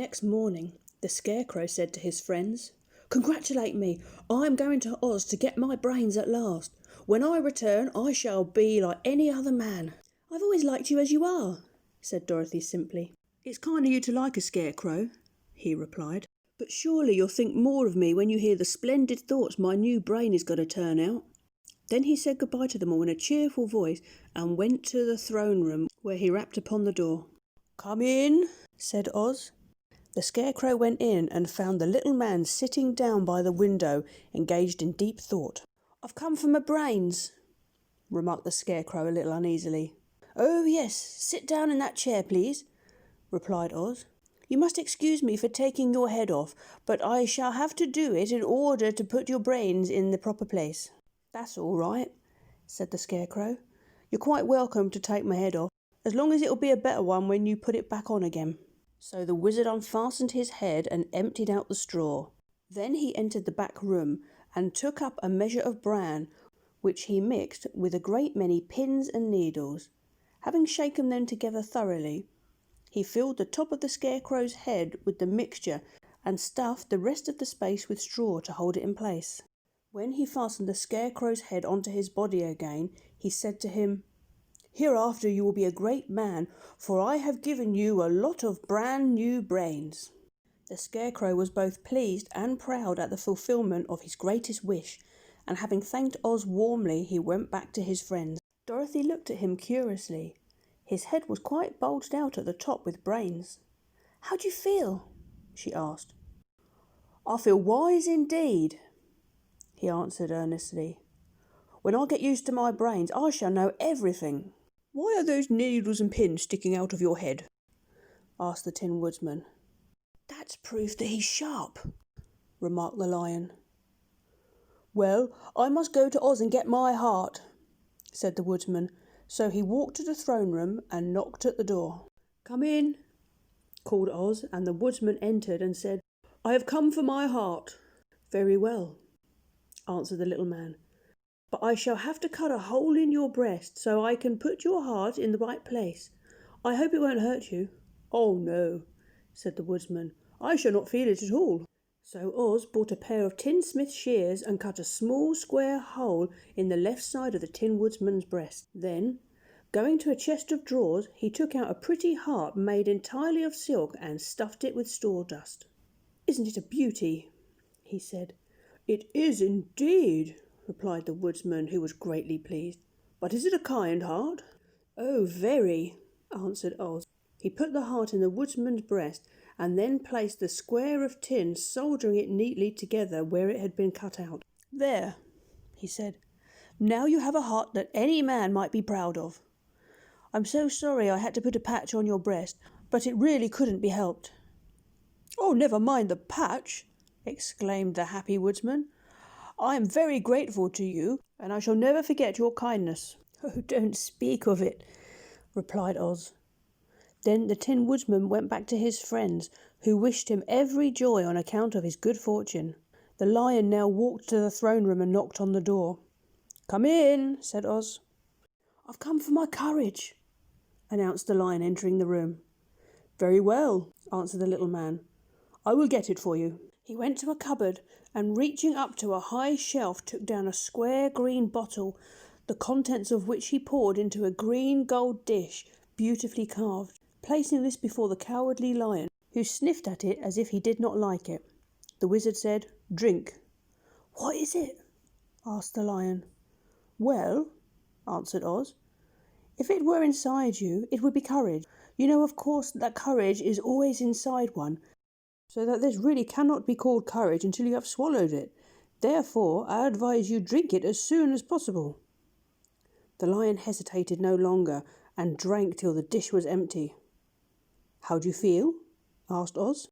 next morning, the Scarecrow said to his friends, "Congratulate me, I'm going to Oz to get my brains at last. When I return, I shall be like any other man." "I've always liked you as you are," said Dorothy simply. "It's kind of you to like a scarecrow," he replied. "But surely you'll think more of me when you hear the splendid thoughts my new brain is going to turn out." Then he said goodbye to them all in a cheerful voice and went to the throne room, where he rapped upon the door. "Come in," said Oz. The Scarecrow went in and found the little man sitting down by the window, engaged in deep thought. "I've come for my brains," remarked the Scarecrow a little uneasily. "Oh yes, sit down in that chair, please," replied Oz. "You must excuse me for taking your head off, but I shall have to do it in order to put your brains in the proper place." "That's all right," said the Scarecrow. "You're quite welcome to take my head off, as long as it'll be a better one when you put it back on again." So the wizard unfastened his head and emptied out the straw. Then he entered the back room and took up a measure of bran, which he mixed with a great many pins and needles. Having shaken them together thoroughly, he filled the top of the Scarecrow's head with the mixture and stuffed the rest of the space with straw to hold it in place. When he fastened the Scarecrow's head onto his body again, he said to him, "Hereafter you will be a great man, for I have given you a lot of brand new brains." The Scarecrow was both pleased and proud at the fulfillment of his greatest wish, and having thanked Oz warmly, he went back to his friends. Dorothy looked at him curiously. His head was quite bulged out at the top with brains. "How do you feel?" she asked. "I feel wise indeed," he answered earnestly. "When I get used to my brains, I shall know everything." "Why are those needles and pins sticking out of your head?" asked the Tin Woodman. "That's proof that he's sharp," remarked the Lion. "Well, I must go to Oz and get my heart," said the Woodman. So he walked to the throne room and knocked at the door. "Come in," called Oz, and the Woodman entered and said, "I have come for my heart." "Very well," answered the little man. "But I shall have to cut a hole in your breast so I can put your heart in the right place. I hope it won't hurt you." "Oh no," said the Woodman. "I shall not feel it at all." So Oz bought a pair of tinsmith shears and cut a small square hole in the left side of the Tin Woodman's breast. Then, going to a chest of drawers, he took out a pretty heart made entirely of silk and stuffed it with sawdust. "Isn't it a beauty?" he said. "It is indeed," replied the Woodman, who was greatly pleased. "But is it a kind heart?" "Oh, very," answered Oz. He put the heart in the Woodman's breast and then placed the square of tin, soldering it neatly together where it had been cut out. "There," he said. "Now you have a heart that any man might be proud of. I'm so sorry I had to put a patch on your breast, but it really couldn't be helped." "Oh, never mind the patch," exclaimed the happy Woodman. "I am very grateful to you, and I shall never forget your kindness." "Oh, don't speak of it," replied Oz. Then the Tin Woodman went back to his friends, who wished him every joy on account of his good fortune. The Lion now walked to the throne room and knocked on the door. "Come in," said Oz. "I've come for my courage," announced the Lion, entering the room. "Very well," answered the little man. "I will get it for you." He went to a cupboard and, reaching up to a high shelf, took down a square green bottle, the contents of which he poured into a green gold dish beautifully carved. Placing this before the Cowardly Lion, who sniffed at it as if he did not like it, the wizard said, "Drink." "What is it?" asked the Lion. "Well," answered Oz, "if it were inside you, it would be courage. You know, of course, that courage is always inside one, so that this really cannot be called courage until you have swallowed it. Therefore, I advise you drink it as soon as possible." The Lion hesitated no longer and drank till the dish was empty. "How do you feel?" asked Oz.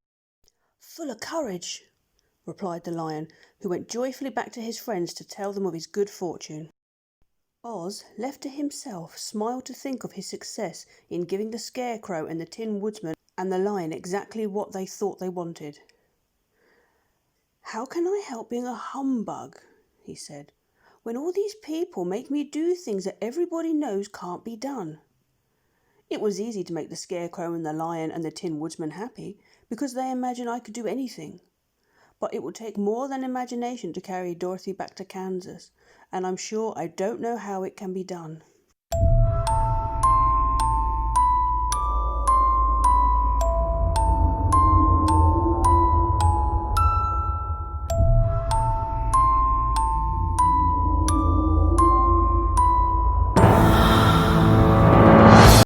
"Full of courage," replied the Lion, who went joyfully back to his friends to tell them of his good fortune. Oz, left to himself, smiled to think of his success in giving the Scarecrow and the Tin Woodman and the Lion exactly what they thought they wanted. "How can I help being a humbug," he said, "when all these people make me do things that everybody knows can't be done?" It was easy to make the Scarecrow and the Lion and the Tin Woodman happy, because they imagine I could do anything. But it will take more than imagination to carry Dorothy back to Kansas, and I'm sure I don't know how it can be done.